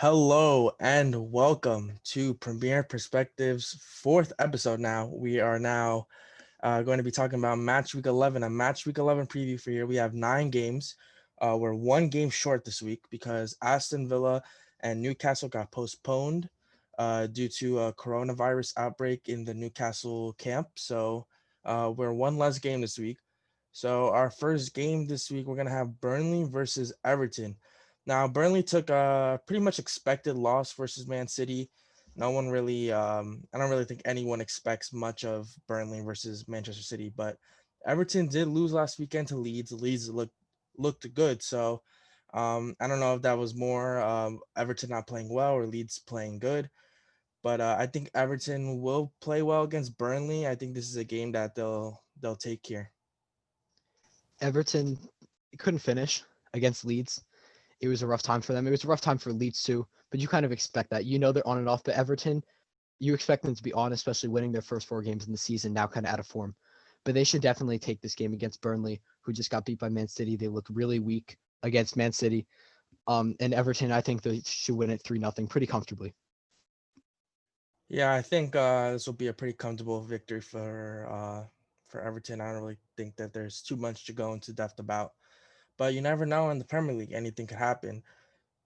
Hello and welcome to Premier Perspectives' fourth episode. Now we are going to be talking about Match Week 11. A Match Week 11 preview for here. We have 9 games. We're one game short this week because Aston Villa and Newcastle got postponed due to a coronavirus outbreak in the Newcastle camp. So we're one less game this week. So our first game this week, we're gonna have Burnley versus Everton. Now Burnley took a pretty much expected loss versus Man City. No one really, I don't really think anyone expects much of Burnley versus Manchester City, but Everton did lose last weekend to Leeds. Leeds looked good, so I don't know if that was more Everton not playing well or Leeds playing good. But I think Everton will play well against Burnley. I think this is a game that they'll take here. Everton couldn't finish against Leeds. It was a rough time for them. It was a rough time for Leeds too, but you kind of expect that. You know they're on and off, but Everton, you expect them to be on, especially winning their first 4 games in the season, now kind of out of form. But they should definitely take this game against Burnley, who just got beat by Man City. They look really weak against Man City. And Everton, I think they should win it 3-0 pretty comfortably. Yeah, I think this will be a pretty comfortable victory for Everton. I don't really think that there's too much to go into depth about, but you never know in the Premier League, anything could happen.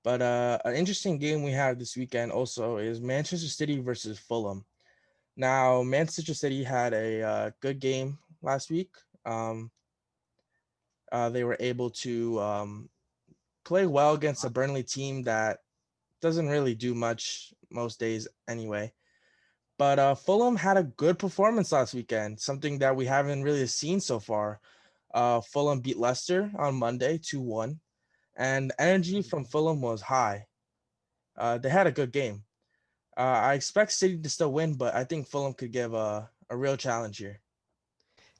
But an interesting game we have this weekend also is Manchester City versus Fulham. Now, Manchester City had a good game last week. Um, they were able to play well against a Burnley team that doesn't really do much most days anyway. But Fulham had a good performance last weekend, something that we haven't really seen so far. Fulham beat Leicester on Monday 2-1, and energy from Fulham was high. They had a good game. I expect City to still win, but I think Fulham could give a real challenge here.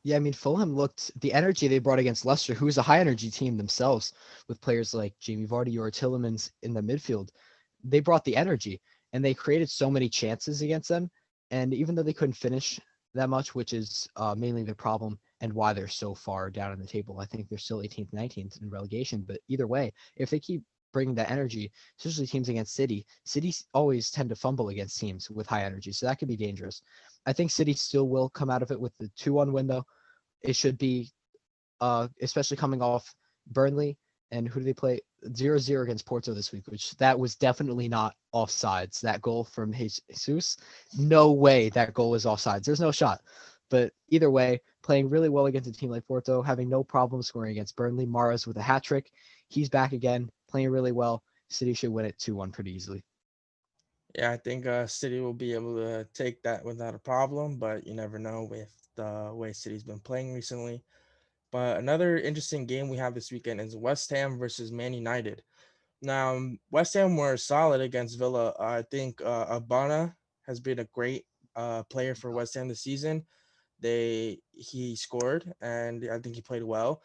Yeah, I mean, Fulham looked the energy they brought against Leicester, who is a high energy team themselves, with players like Jamie Vardy or Tillemans in the midfield. They brought the energy and they created so many chances against them. And even though they couldn't finish that much, which is mainly their problem and why they're so far down in the table, I think they're still 18th, 19th in relegation. But either way, if they keep bringing that energy, especially teams against City, City always tend to fumble against teams with high energy. So that could be dangerous. I think City still will come out of it with the 2-1 window. It should be, especially coming off Burnley and who do they play? 0-0 against Porto this week, which that was definitely not offsides. That goal from Jesus, no way that goal was offsides. There's no shot. But either way, playing really well against a team like Porto, having no problem scoring against Burnley. Maras with a hat trick. He's back again, playing really well. City should win it 2-1 pretty easily. Yeah, I think City will be able to take that without a problem, but you never know with the way City's been playing recently. But another interesting game we have this weekend is West Ham versus Man United. Now, West Ham were solid against Villa. I think Abana has been a great player for West Ham this season. He scored, and I think he played well.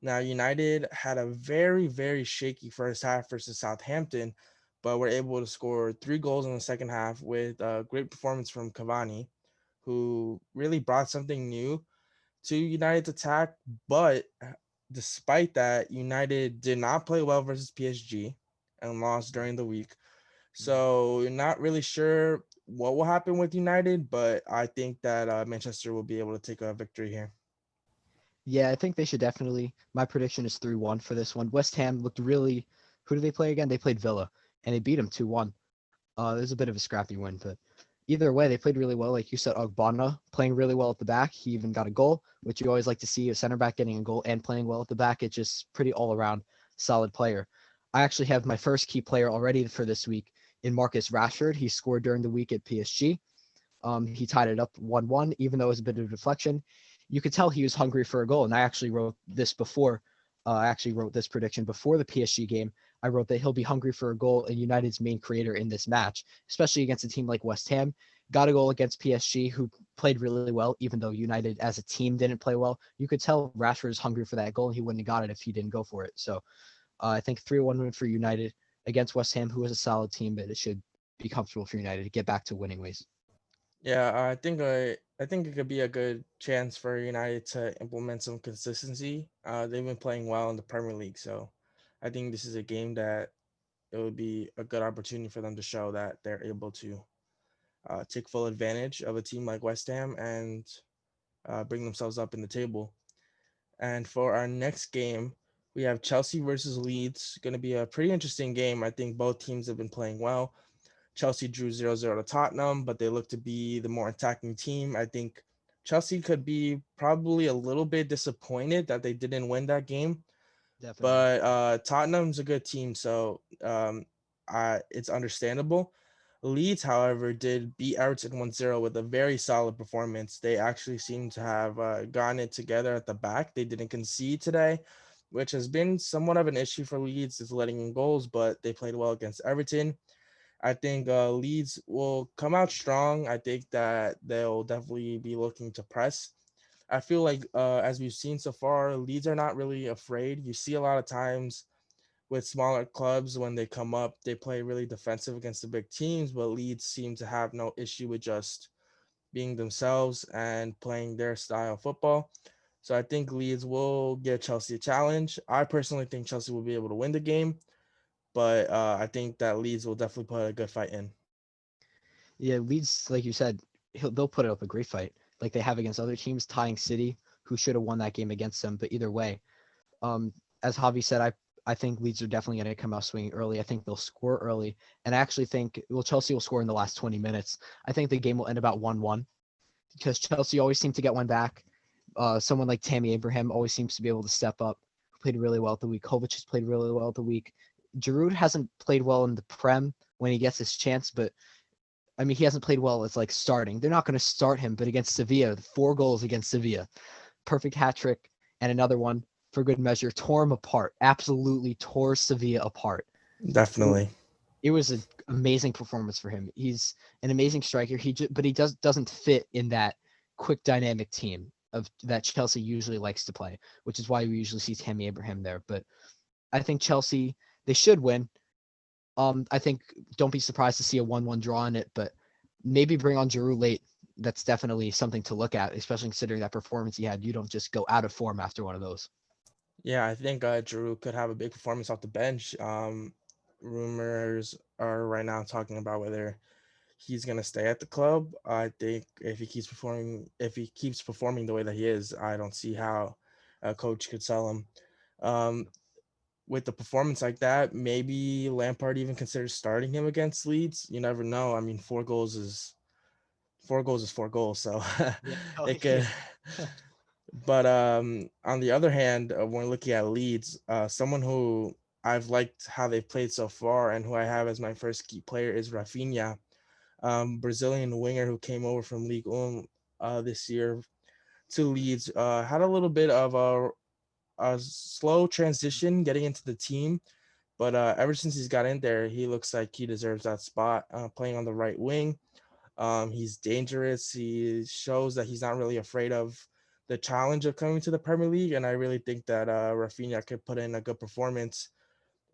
Now, United had a very shaky first half versus Southampton, but were able to score 3 goals in the second half with a great performance from Cavani, who really brought something new to United's attack. But despite that, United did not play well versus PSG and lost during the week. So you're not really sure what will happen with United, but I think that Manchester will be able to take a victory here. Yeah, I think they should definitely. My prediction is 3-1 for this one. West Ham looked really. Who do they play again? They played Villa, and they beat them 2-1. There's a bit of a scrappy win, but either way, they played really well. Like you said, Ogbonna playing really well at the back. He even got a goal, which you always like to see a center back getting a goal and playing well at the back. It's just pretty all around solid player. I actually have my first key player already for this week in Marcus Rashford. He scored during the week at PSG. He tied it up 1-1, even though it was a bit of a deflection. You could tell he was hungry for a goal. And I actually wrote this before. I actually wrote this prediction before the PSG game. I wrote that he'll be hungry for a goal and United's main creator in this match, especially against a team like West Ham. Got a goal against PSG, who played really well, even though United as a team didn't play well. You could tell Rashford is hungry for that goal, and he wouldn't have got it if he didn't go for it. So I think 3-1 win for United against West Ham, who is a solid team, but it should be comfortable for United to get back to winning ways. Yeah, I think it could be a good chance for United to implement some consistency. They've been playing well in the Premier League, so I think this is a game that it would be a good opportunity for them to show that they're able to take full advantage of a team like West Ham and bring themselves up in the table. And for our next game, we have Chelsea versus Leeds. Going to be a pretty interesting game. I think both teams have been playing well. Chelsea drew 0-0 to Tottenham, but they look to be the more attacking team. I think Chelsea could be probably a little bit disappointed that they didn't win that game, Definitely. but Tottenham's a good team, so it's understandable. Leeds, however, did beat Everton 1-0 with a very solid performance. They actually seem to have gotten it together at the back. They didn't concede today, which has been somewhat of an issue for Leeds, is letting in goals, but they played well against Everton. I think Leeds will come out strong. I think that they'll definitely be looking to press. I feel like, as we've seen so far, Leeds are not really afraid. You see a lot of times with smaller clubs when they come up, they play really defensive against the big teams, but Leeds seem to have no issue with just being themselves and playing their style of football. So I think Leeds will give Chelsea a challenge. I personally think Chelsea will be able to win the game, but I think that Leeds will definitely put a good fight in. Yeah, Leeds, like you said, they'll put up a great fight, like they have against other teams, tying City, who should have won that game against them. But either way, um, as Javi said, I think Leeds are definitely going to come out swinging early. I think they'll score early, and I actually think Chelsea will score in the last 20 minutes. I think the game will end about 1-1 because Chelsea always seem to get one back. Someone like Tammy Abraham always seems to be able to step up. Played really well at the week. Kovac has played really well at the week. Giroud hasn't played well in the Prem when he gets his chance, but I mean, he hasn't played well as like starting. They're not going to start him, but against Sevilla, 4 goals against Sevilla, perfect hat trick, and another one for good measure, tore him apart. Absolutely tore Sevilla apart. It, Definitely. it was an amazing performance for him. He's an amazing striker. But he doesn't fit in that quick dynamic team of that Chelsea usually likes to play, which is why we usually see Tammy Abraham there. But I think Chelsea, they should win. I think don't be surprised to see a 1-1 draw in it, but maybe bring on Giroud late. That's definitely something to look at, especially considering that performance he had. You don't just go out of form after one of those. Yeah, I think Drew could have a big performance off the bench. Rumors are right now talking about whether he's gonna stay at the club. I think if he keeps performing the way that he is, I don't see how a coach could sell him. Um, with the performance like that, maybe Lampard even considers starting him against Leeds. You never know. I mean, 4 goals is 4 goals, so Yeah. Oh, it yeah. could. But on the other hand, when looking at Leeds, someone who I've liked how they've played so far and who I have as my first key player is Rafinha, Brazilian winger who came over from League One this year to Leeds. Had a little bit of a slow transition getting into the team, but ever since he's got in there, he looks like he deserves that spot, playing on the right wing. He's dangerous. He shows that he's not really afraid of the challenge of coming to the Premier League, and I really think that Rafinha could put in a good performance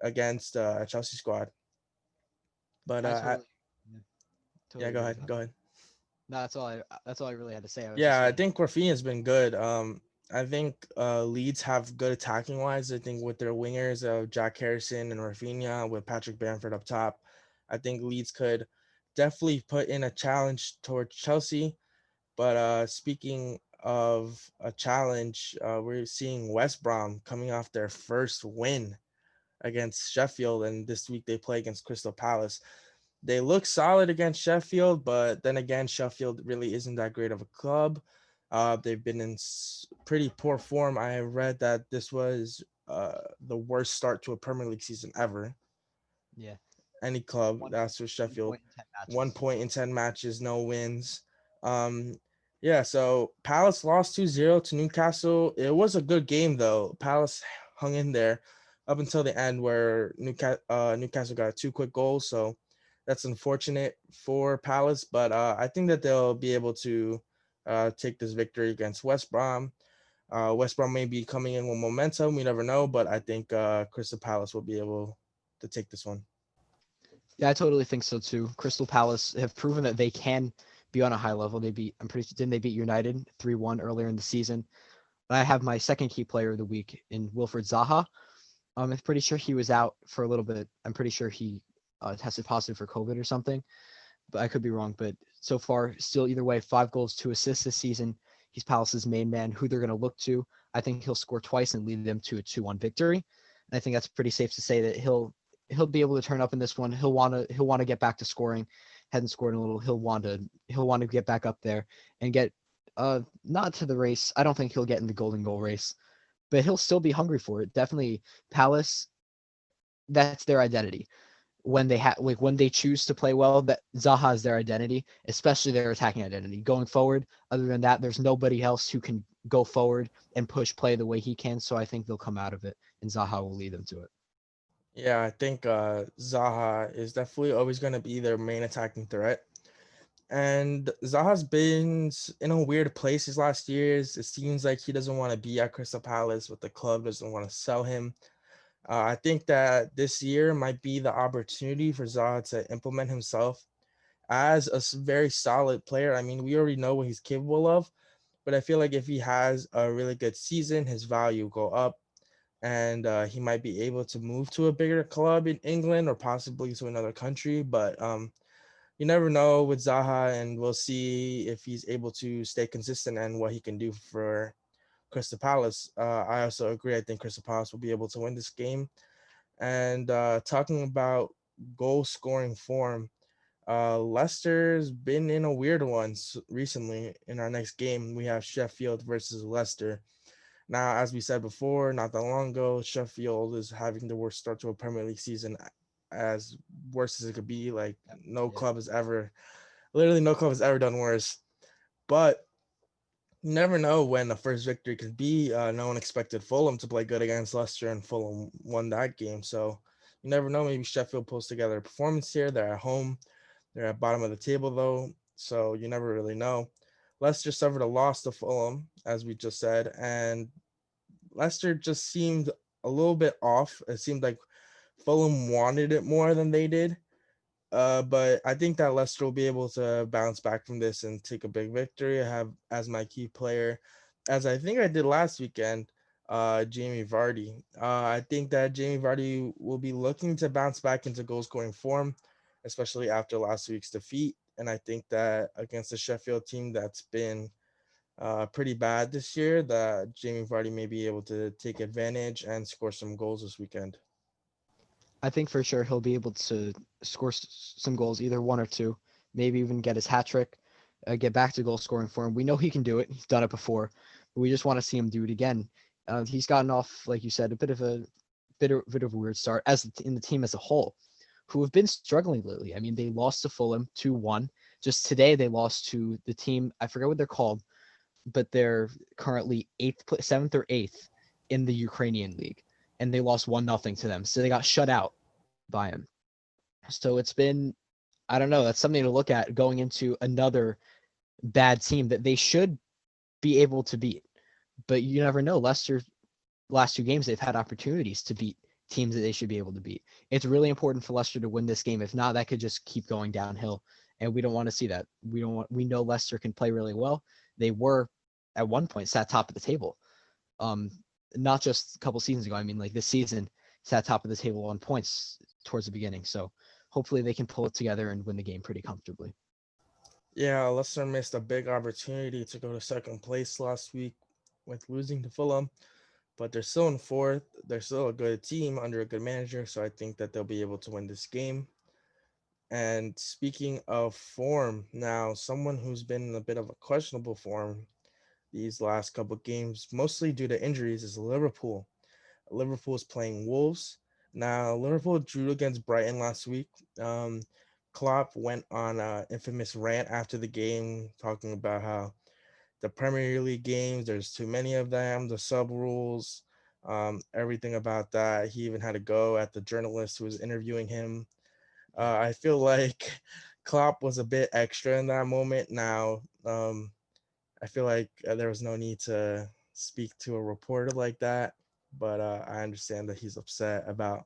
against a Chelsea squad. But I totally, yeah, yeah, totally go agree with ahead, that. go ahead. No, that's all I really had to say. I was just Yeah, I saying. think Rafinha's been good. I think Leeds have good attacking wise. I think with their wingers of Jack Harrison and Rafinha with Patrick Bamford up top, I think Leeds could definitely put in a challenge towards Chelsea. But speaking of a challenge, we're seeing West Brom coming off their first win against Sheffield, and this week they play against Crystal Palace. They look solid against Sheffield, but then again, Sheffield really isn't that great of a club. They've been in pretty poor form. I read that this was the worst start to a Premier League season ever. Yeah, Any club, one that's for one Sheffield. point in 10 One matches. point in 10 matches, no wins. Um, yeah, so Palace lost 2-0 to Newcastle. It was a good game, though. Palace hung in there up until the end where Newcastle got 2 quick goals. So that's unfortunate for Palace, but I think that they'll be able to take this victory against West Brom. West Brom may be coming in with momentum. We never know, but I think Crystal Palace will be able to take this one. Yeah, I totally think so too. Crystal Palace have proven that they can be on a high level. I'm pretty sure, didn't they beat United 3-1 earlier in the season? I have my second key player of the week in Wilfred Zaha. I'm pretty sure he was out for a little bit. I'm pretty sure he tested positive for COVID or something, but I could be wrong. But so far, still either way, 5 goals, 2 assists this season. He's Palace's main man, who they're going to look to. I think he'll score twice and lead them to a 2-1 victory. And I think that's pretty safe to say that he'll be able to turn up in this one. He'll want to get back to scoring. Hadn't scored in a little. He'll want to get back up there and get not to the race. I don't think he'll get in the golden goal race, but he'll still be hungry for it. Definitely Palace, that's their identity. When they choose to play well, that Zaha is their identity, especially their attacking identity. Going forward, other than that, there's nobody else who can go forward and push play the way he can. So I think they'll come out of it, and Zaha will lead them to it. Yeah, I think Zaha is definitely always going to be their main attacking threat. And Zaha's been in a weird place these last years. It seems like he doesn't want to be at Crystal Palace, but the club doesn't want to sell him. I think that this year might be the opportunity for Zaha to implement himself as a very solid player. I mean, we already know what he's capable of, but I feel like if he has a really good season, his value will go up, and he might be able to move to a bigger club in England or possibly to another country. But you never know with Zaha, and we'll see if he's able to stay consistent and what he can do for Crystal Palace. I also agree. I think Crystal Palace will be able to win this game. And talking about goal scoring form, Leicester's been in a weird one recently. In our next game, we have Sheffield versus Leicester. Now, as we said before, not that long ago, Sheffield is having the worst start to a Premier League season, as worse as it could be. Like no Yeah. club has ever, literally no club has ever done worse. But you never know when the first victory could be. No one expected Fulham to play good against Leicester, and Fulham won that game. So you never know. Maybe Sheffield pulls together a performance here. They're at home. They're at bottom of the table though, so you never really know. Leicester suffered a loss to Fulham, as we just said, and Leicester just seemed a little bit off. It seemed like Fulham wanted it more than they did. But I think that Leicester will be able to bounce back from this and take a big victory. I have as my key player, as I think I did last weekend, Jamie Vardy. I think that Jamie Vardy will be looking to bounce back into goal scoring form, especially after last week's defeat. And I think that against the Sheffield team that's been pretty bad this year, that Jamie Vardy may be able to take advantage and score some goals this weekend. I think for sure he'll be able to score some goals, either one or two, maybe even get his hat trick, get back to goal scoring form. We know he can do it. He's done it before, but we just want to see him do it again. He's gotten off, like you said, a bit of a weird start as in the team as a whole, who have been struggling lately. I mean, they lost to Fulham 2-1. Just today, they lost to the team. I forget what they're called, but they're currently seventh or eighth in the Ukrainian league, and they lost 1-0 to them. So they got shut out by him. So it's been, I don't know, that's something to look at going into another bad team that they should be able to beat. But you never know. Leicester, last 2 games, they've had opportunities to beat teams that they should be able to beat. It's really important for Leicester to win this game. If not, that could just keep going downhill. And we don't want to see that. We know Leicester can play really well. They were at one point sat top of the table. Um, Not just a couple seasons ago. I mean, like this season, sat top of the table on points towards the beginning. So hopefully they can pull it together and win the game pretty comfortably. Yeah, Leicester missed a big opportunity to go to second place last week with losing to Fulham, but they're still in fourth. They're still a good team under a good manager, so I think that they'll be able to win this game. And speaking of form, now someone who's been in a bit of a questionable form these last couple of games, mostly due to injuries, is Liverpool. Liverpool is playing Wolves. Now, Liverpool drew against Brighton last week. Um, Klopp went on an infamous rant after the game, talking about how the Premier League games, there's too many of them, the sub rules, everything about that. He even had a go at the journalist who was interviewing him. Yeah. I feel like Klopp was a bit extra in that moment. Now, I feel like there was no need to speak to a reporter like that, but I understand that he's upset about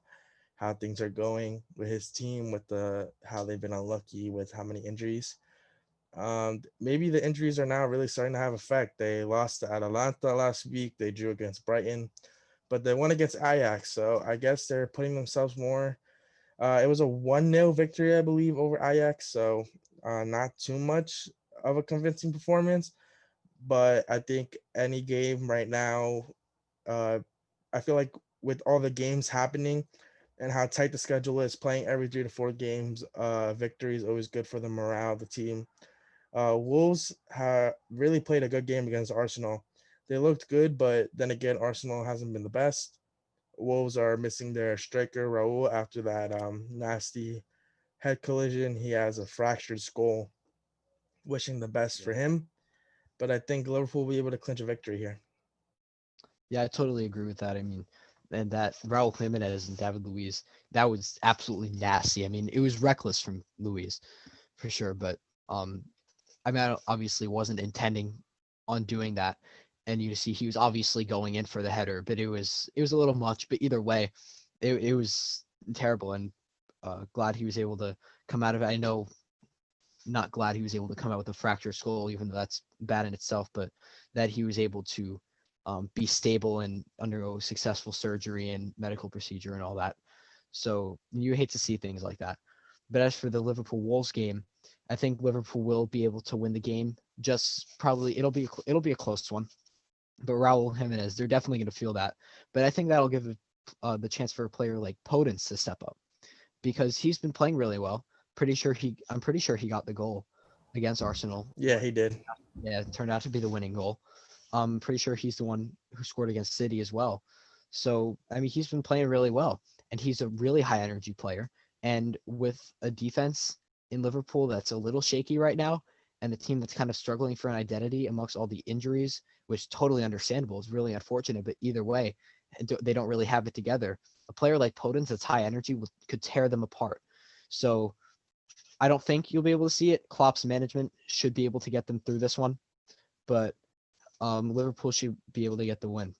how things are going with his team, with the how they've been unlucky with how many injuries. Maybe the injuries are now really starting to have effect. They lost to Atalanta last week. They drew against Brighton, but they won against Ajax. So I guess they're putting themselves more. It was a 1-0 victory, I believe, over Ajax. So not too much of a convincing performance. But I think any game right now, uh, I feel like with all the games happening and how tight the schedule is, playing every 3 to 4 games, victory is always good for the morale of the team. Wolves have really played a good game against Arsenal. They looked good, but then again, Arsenal hasn't been the best. Wolves are missing their striker Raul after that nasty head collision. He has a fractured skull. Wishing the best Yeah. for him, but I think Liverpool will be able to clinch a victory here. Yeah, I totally agree with that. I mean, and that Raul Jimenez and David Luiz, that was absolutely nasty. I mean, it was reckless from Luiz for sure, but um, I mean, I obviously wasn't intending on doing that. And you see, he was obviously going in for the header, but it was a little much. But either way, it was terrible. And glad he was able to come out of it. I know, not glad he was able to come out with a fractured skull, even though that's bad in itself, but that he was able to be stable and undergo successful surgery and medical procedure and all that. So you hate to see things like that. But as for the Liverpool Wolves game, I think Liverpool will be able to win the game. Just probably it'll be a close one. But Raul Jimenez, they're definitely going to feel that. But I think that'll give the chance for a player like Podence to step up because he's been playing really well. I'm pretty sure he got the goal against Arsenal. Yeah, he did. Yeah, it turned out to be the winning goal. I'm pretty sure he's the one who scored against City as well. So, I mean, he's been playing really well, and he's a really high energy player. And with a defense in Liverpool that's a little shaky right now, and the team that's kind of struggling for an identity amongst all the injuries, which totally understandable, is really unfortunate. But either way, they don't really have it together. A player like Podence that's high energy could tear them apart. So I don't think you'll be able to see it. Klopp's management should be able to get them through this one, but Liverpool should be able to get the win.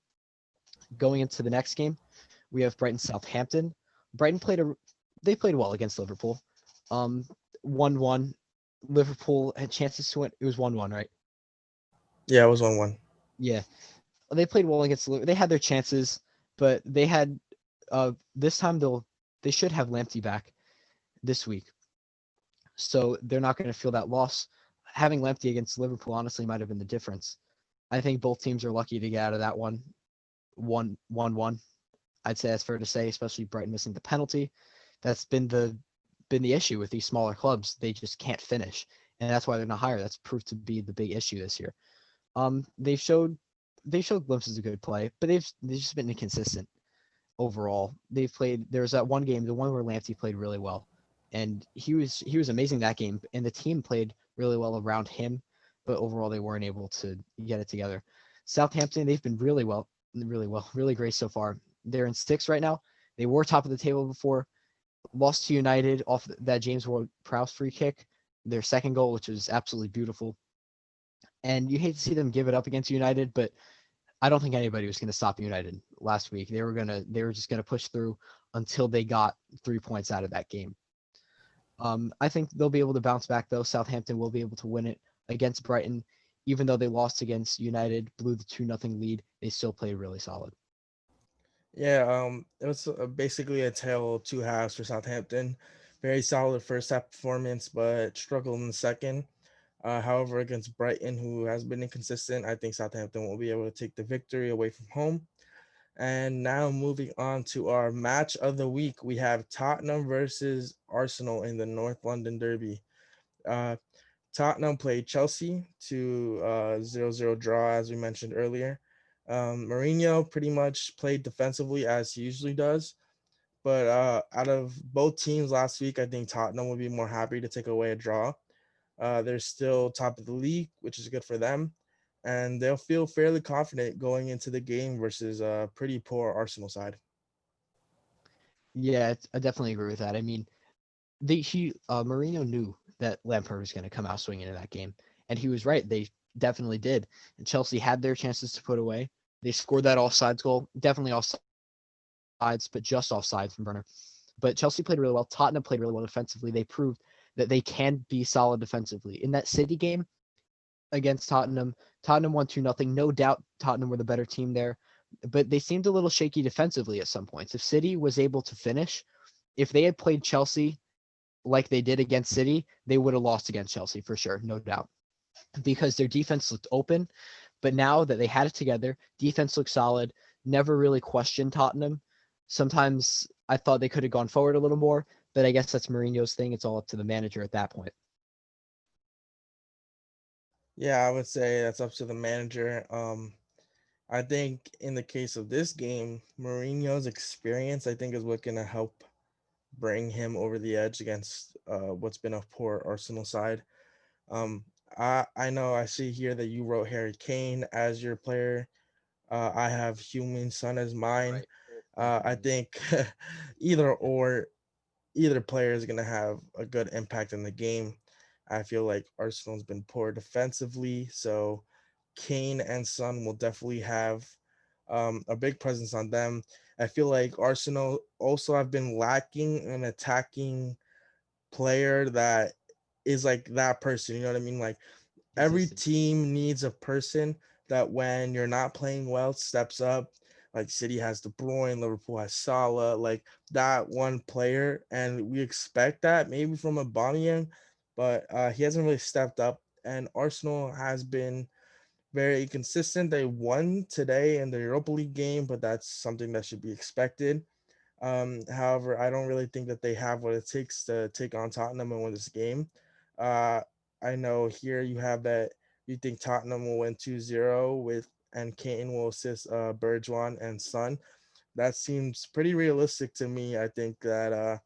Going into the next game, we have Brighton Southampton. Brighton they played well against Liverpool. 1-1. Liverpool had chances to win. It was 1-1, right? Yeah, it was 1-1. Yeah. They played well against Liverpool. They had their chances, but they had this time they should have Lamptey back this week. So they're not going to feel that loss. Having Lamptey against Liverpool honestly might have been the difference. I think both teams are lucky to get out of that one. I'd say that's fair to say, especially Brighton missing the penalty. That's been the issue with these smaller clubs. They just can't finish, and that's why they're not higher. That's proved to be the big issue this year. They've showed glimpses of good play, but they've just been inconsistent overall. There was that one game, the one where Lamptey played really well, and he was amazing that game, and the team played really well around him, but overall they weren't able to get it together. Southampton, they've been really great so far. They're in sixth right now. They were top of the table before, lost to United off that James Ward-Prowse free kick, their second goal, which was absolutely beautiful. And you hate to see them give it up against United, but I don't think anybody was going to stop United last week. They were just gonna push through until they got 3 points out of that game. I think they'll be able to bounce back though. Southampton will be able to win it against Brighton, even though they lost against United, blew the 2-0 lead. They still played really solid. Yeah, it was basically a tale of two halves for Southampton. Very solid first half performance, but struggled in the second. However, against Brighton, who has been inconsistent, I think Southampton will be able to take the victory away from home. And now moving on to our match of the week, we have Tottenham versus Arsenal in the North London Derby. Uh, Tottenham played Chelsea to 0-0 draw, as we mentioned earlier. Mourinho pretty much played defensively as he usually does. But out of both teams last week, I think Tottenham would be more happy to take away a draw. They're still top of the league, which is good for them. And they'll feel fairly confident going into the game versus a pretty poor Arsenal side. Yeah, I definitely agree with that. I mean, Mourinho knew that Lampard was going to come out swinging in that game, and he was right. They definitely did. And Chelsea had their chances to put away. They scored that offsides goal, definitely offsides, but just offsides from Werner. But Chelsea played really well. Tottenham played really well defensively. They proved that they can be solid defensively. In that City game against Tottenham, Tottenham won 2-0. No doubt Tottenham were the better team there, but they seemed a little shaky defensively at some points. If City was able to finish, if they had played Chelsea like they did against City, they would have lost against Chelsea for sure, no doubt, because their defense looked open. But now that they had it together, defense looked solid, never really questioned Tottenham. Sometimes I thought they could have gone forward a little more, but I guess that's Mourinho's thing. It's all up to the manager at that point. Yeah, I would say that's up to the manager. I think in the case of this game, Mourinho's experience, I think, is what gonna help bring him over the edge against what's been a poor Arsenal side. Um, I know I see here that you wrote Harry Kane as your player. I have Human Son as mine. Right. Both of I them. think either or either player is gonna have a good impact in the game. I feel like Arsenal's been poor defensively, so Kane and Son will definitely have a big presence on them. I feel like Arsenal also have been lacking an attacking player that is like that person. You know what I mean? Like every Consistent. team needs a person that when you're not playing well steps up. Like City has De Bruyne, Liverpool has Salah, like that one player, and we expect that maybe from Aubameyang, but he hasn't really stepped up. And Arsenal has been very consistent. They won today in the Europa League game, but that's something that should be expected. However, I don't really think that they have what it takes to take on Tottenham and win this game. Uh, I know here you have that you think Tottenham will win 2-0 with and Kane will assist Bergwijn and Son. That seems pretty realistic to me. I think that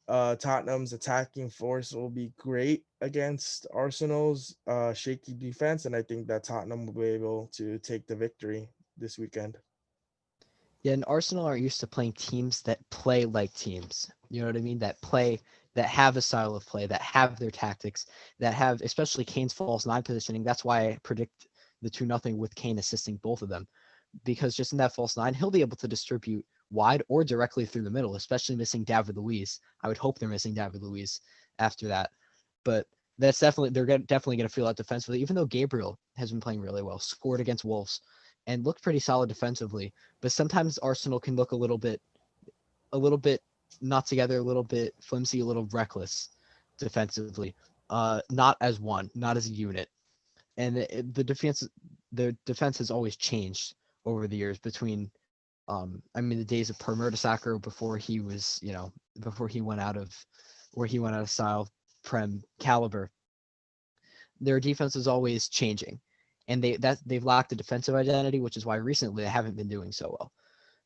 Tottenham's attacking force will be great against Arsenal's shaky defense, and I think that Tottenham will be able to take the victory this weekend. Yeah, and Arsenal are used to playing teams that play like teams. You know what I mean? That have a style of play, that have their tactics, that have especially Kane's false nine positioning. That's why I predict the 2-0 with Kane assisting both of them. Because just in that false nine, he'll be able to distribute wide or directly through the middle, especially missing David Luiz. I would hope they're missing David Luiz after that. But that's definitely definitely going to feel out defensively, even though Gabriel has been playing really well, scored against Wolves, and looked pretty solid defensively. But sometimes Arsenal can look a little bit not together, a little bit flimsy, a little reckless defensively. Not as one, not as a unit. And the defense has always changed over the years between I mean the days of Per Mertesacker before he was, before he went out of where he went out of style, Prem caliber. Their defense is always changing. And they've lacked a defensive identity, which is why recently they haven't been doing so well.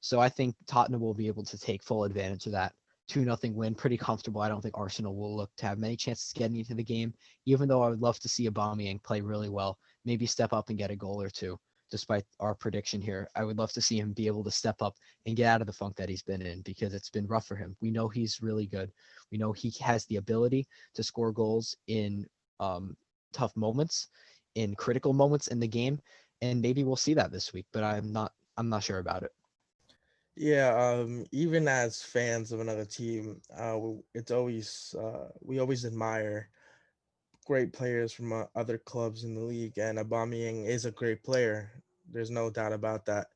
So I think Tottenham will be able to take full advantage of that 2-0 win, pretty comfortable. I don't think Arsenal will look to have many chances getting into the game, even though I would love to see Aubameyang play really well, maybe step up and get a goal or two. Despite our prediction here, I would love to see him be able to step up and get out of the funk that he's been in because it's been rough for him. We know he's really good. We know he has the ability to score goals in um, tough moments, in critical moments in the game, and maybe we'll see that this week. But I'm not sure about it. Yeah, even as fans of another team, it's always we always admire great players from other clubs in the league, and Aubameyang is a great player. There's no doubt about that.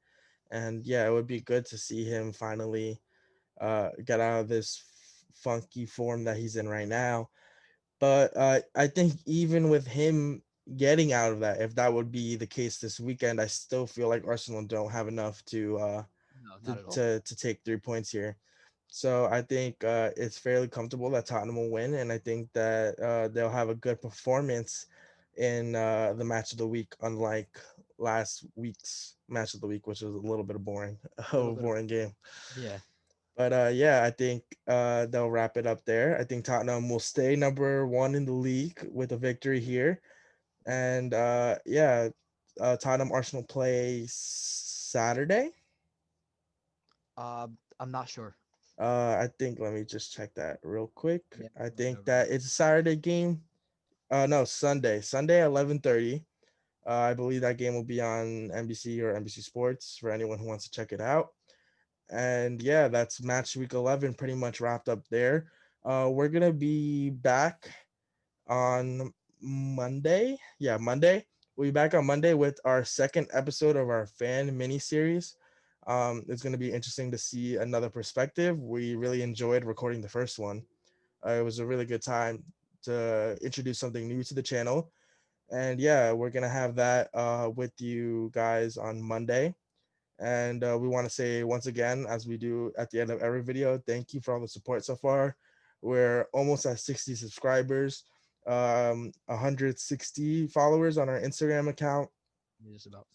And yeah, it would be good to see him finally get out of this funky form that he's in right now. But I think even with him getting out of that, if that would be the case this weekend, I still feel like Arsenal don't have enough No, to not at all. to, to take 3 points here. So I think it's fairly comfortable that Tottenham will win, and I think that they'll have a good performance in the match of the week, unlike last week's match of the week, which was a little bit of boring, A a little bit of boring game. yeah. But yeah, I think they'll wrap it up there. I think Tottenham will stay number one in the league with a victory here, and yeah, Tottenham Arsenal play Saturday. I'm not sure. I think let me just check that real quick. Yeah, I let me think know real that quick. it's a Saturday game. No, Sunday. Sunday 11:30. I believe that game will be on NBC or NBC Sports for anyone who wants to check it out. And yeah, that's match week 11 pretty much wrapped up there. We're gonna be back on Monday. Yeah, Monday We'll be back on Monday with our second episode of our fan mini series. It's going to be interesting to see another perspective. We really enjoyed recording the first one. It was a really good time to introduce something new to the channel. And yeah, we're going to have that with you guys on Monday. And we want to say once again, as we do at the end of every video, thank you for all the support so far. We're almost at 60 subscribers, 160 followers on our Instagram account, Just about.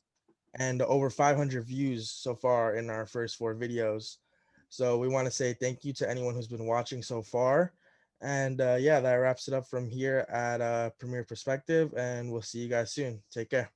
and over 500 views so far in our first 4 videos. So we want to say thank you to anyone who's been watching so far. And yeah, that wraps it up from here at Premier Perspective. And we'll see you guys soon. Take care.